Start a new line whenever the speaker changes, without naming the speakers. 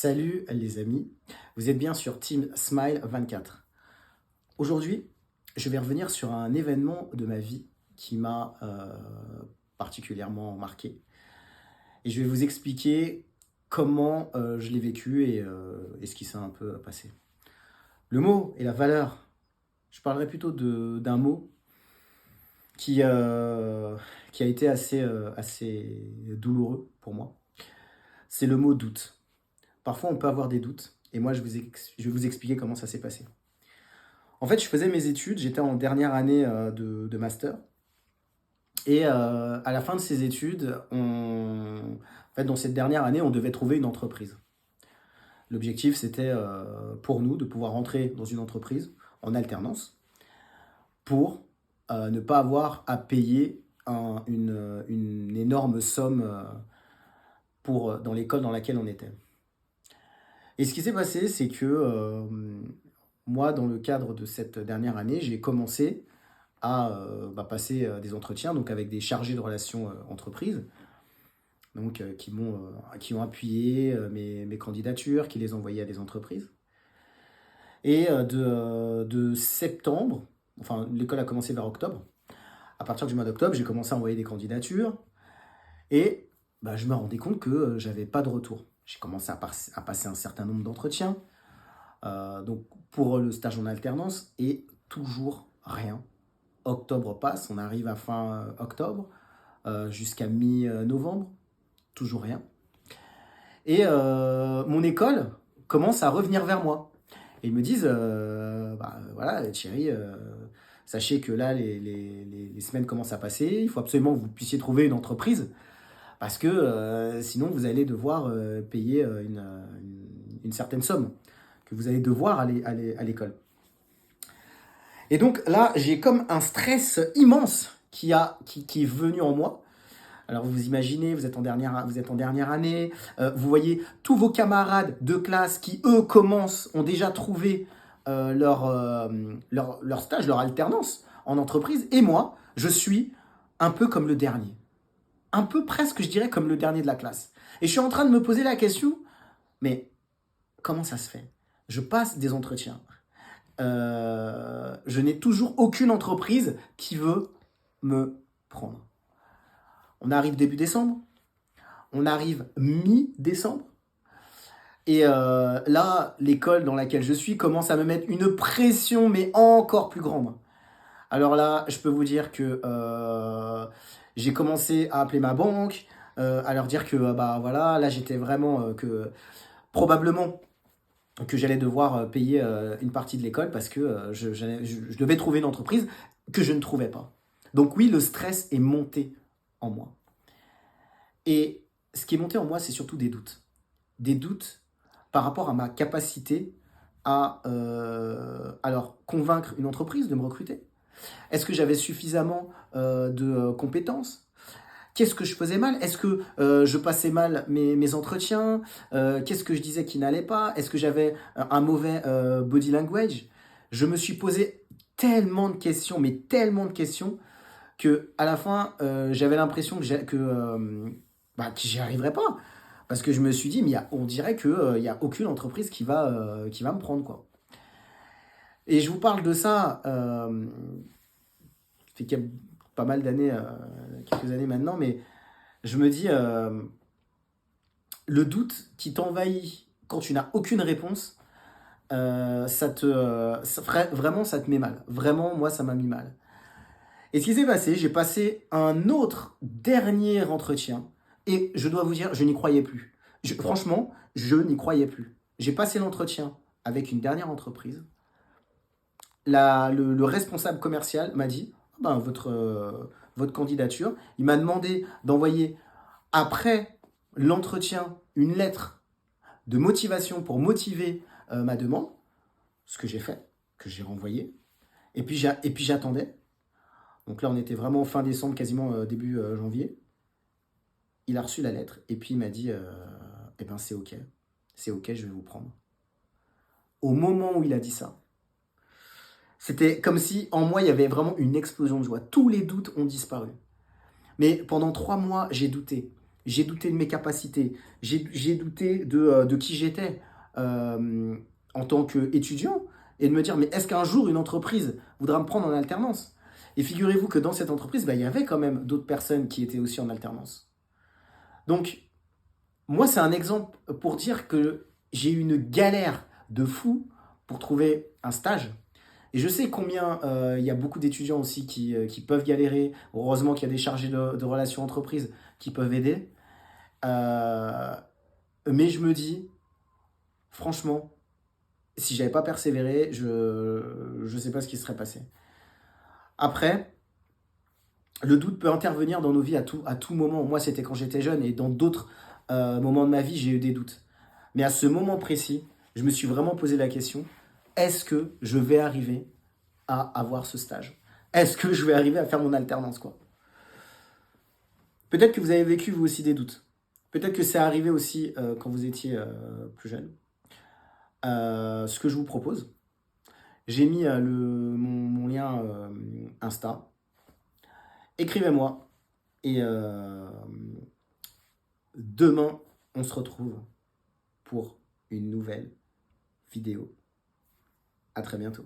Salut les amis, vous êtes bien sur Team Smile 24. Aujourd'hui, je vais revenir sur un événement de ma vie qui m'a particulièrement marqué. Et je vais vous expliquer comment je l'ai vécu et ce qui s'est un peu passé. Le mot et la valeur, je parlerai plutôt d'un mot qui, qui a été assez douloureux pour moi. C'est le mot doute. Parfois, on peut avoir des doutes. Et moi, je vais vous expliquer comment ça s'est passé. En fait, je faisais mes études, j'étais en dernière année de master. Et à la fin de ces études, en fait, dans cette dernière année, on devait trouver une entreprise. L'objectif, c'était pour nous de pouvoir rentrer dans une entreprise en alternance pour ne pas avoir à payer une énorme somme dans l'école dans laquelle on était. Et ce qui s'est passé, c'est que moi, dans le cadre de cette dernière année, j'ai commencé à passer des entretiens donc avec des chargés de relations entreprises donc, qui ont appuyé mes candidatures, qui les envoyaient à des entreprises. Et de septembre, enfin l'école a commencé vers octobre, à partir du mois d'octobre, j'ai commencé à envoyer des candidatures et je me rendais compte que j'avais pas de retour. J'ai commencé à passer un certain nombre d'entretiens, donc pour le stage en alternance, et toujours rien. Octobre passe, on arrive à fin octobre, jusqu'à mi-novembre, toujours rien. Et mon école commence à revenir vers moi. Et ils me disent, voilà Thierry, sachez que là les semaines commencent à passer, il faut absolument que vous puissiez trouver une entreprise, parce que sinon vous allez devoir payer une certaine somme, que vous allez devoir aller à l'école. Et donc là, j'ai comme un stress immense qui est venu en moi. Alors vous imaginez, vous êtes en dernière année, vous voyez tous vos camarades de classe qui, eux, ont déjà trouvé leur stage, leur alternance en entreprise. Et moi, je suis un peu comme le dernier. Un peu presque, je dirais, comme le dernier de la classe. Et je suis en train de me poser la question, mais comment ça se fait? Je passe des entretiens. Je n'ai toujours aucune entreprise qui veut me prendre. On arrive début décembre, on arrive mi-décembre, et là, l'école dans laquelle je suis commence à me mettre une pression, mais encore plus grande. Alors là, je peux vous dire que j'ai commencé à appeler ma banque, à leur dire que voilà, là j'étais vraiment que probablement que j'allais devoir payer une partie de l'école parce que je devais trouver une entreprise que je ne trouvais pas. Donc oui, le stress est monté en moi. Et ce qui est monté en moi, c'est surtout des doutes. Des doutes par rapport à ma capacité à alors convaincre une entreprise de me recruter. Est-ce que j'avais suffisamment de compétences? Qu'est-ce que je faisais mal? Est-ce que je passais mal mes entretiens? Qu'est-ce que je disais qui n'allait pas? Est-ce que j'avais un mauvais body language? Je me suis posé tellement de questions, mais tellement de questions, que à la fin, j'avais l'impression que j'y arriverais pas. Parce que je me suis dit, mais on dirait qu'il n'y a aucune entreprise qui va me prendre, quoi. Et je vous parle de ça, ça fait pas mal d'années, quelques années maintenant, mais je me dis, le doute qui t'envahit quand tu n'as aucune réponse, vraiment, ça te met mal. Vraiment, moi, ça m'a mis mal. Et ce qui s'est passé, j'ai passé un autre dernier entretien, et je dois vous dire, je n'y croyais plus. Franchement, je n'y croyais plus. J'ai passé l'entretien avec une dernière entreprise. Le responsable commercial m'a dit, votre candidature, il m'a demandé d'envoyer après l'entretien une lettre de motivation pour motiver ma demande, ce que j'ai fait, que j'ai renvoyé, et puis j'attendais. Donc là, on était vraiment fin décembre, quasiment début janvier. Il a reçu la lettre et puis il m'a dit eh ben c'est ok, je vais vous prendre. Au moment où il a dit ça, c'était comme si en moi il y avait vraiment une explosion de joie. Tous les doutes ont disparu. Mais pendant 3 mois, j'ai douté. j'ai douté de mes capacités, j'ai douté de qui j'étais en tant qu'étudiant, et de me dire, mais est-ce qu'un jour une entreprise voudra me prendre en alternance? Et figurez-vous que dans cette entreprise, bah, il y avait quand même d'autres personnes qui étaient aussi en alternance. Donc, moi, c'est un exemple pour dire que j'ai eu une galère de fou pour trouver un stage. Et je sais combien il y a beaucoup d'étudiants aussi qui peuvent galérer. Heureusement qu'il y a des chargés de relations entreprises qui peuvent aider. Euh, mais je me dis, franchement, si j'avais pas persévéré, je ne sais pas ce qui serait passé. Après, le doute peut intervenir dans nos vies à tout moment. Moi, c'était quand j'étais jeune et dans d'autres moments de ma vie, j'ai eu des doutes. Mais à ce moment précis, je me suis vraiment posé la question, est-ce que je vais arriver à avoir ce stage? Est-ce que je vais arriver à faire mon alternance, quoi? Peut-être que vous avez vécu vous aussi des doutes. Peut-être que c'est arrivé aussi quand vous étiez plus jeune. Ce que je vous propose, j'ai mis mon lien Insta. Écrivez-moi et demain, on se retrouve pour une nouvelle vidéo. À très bientôt.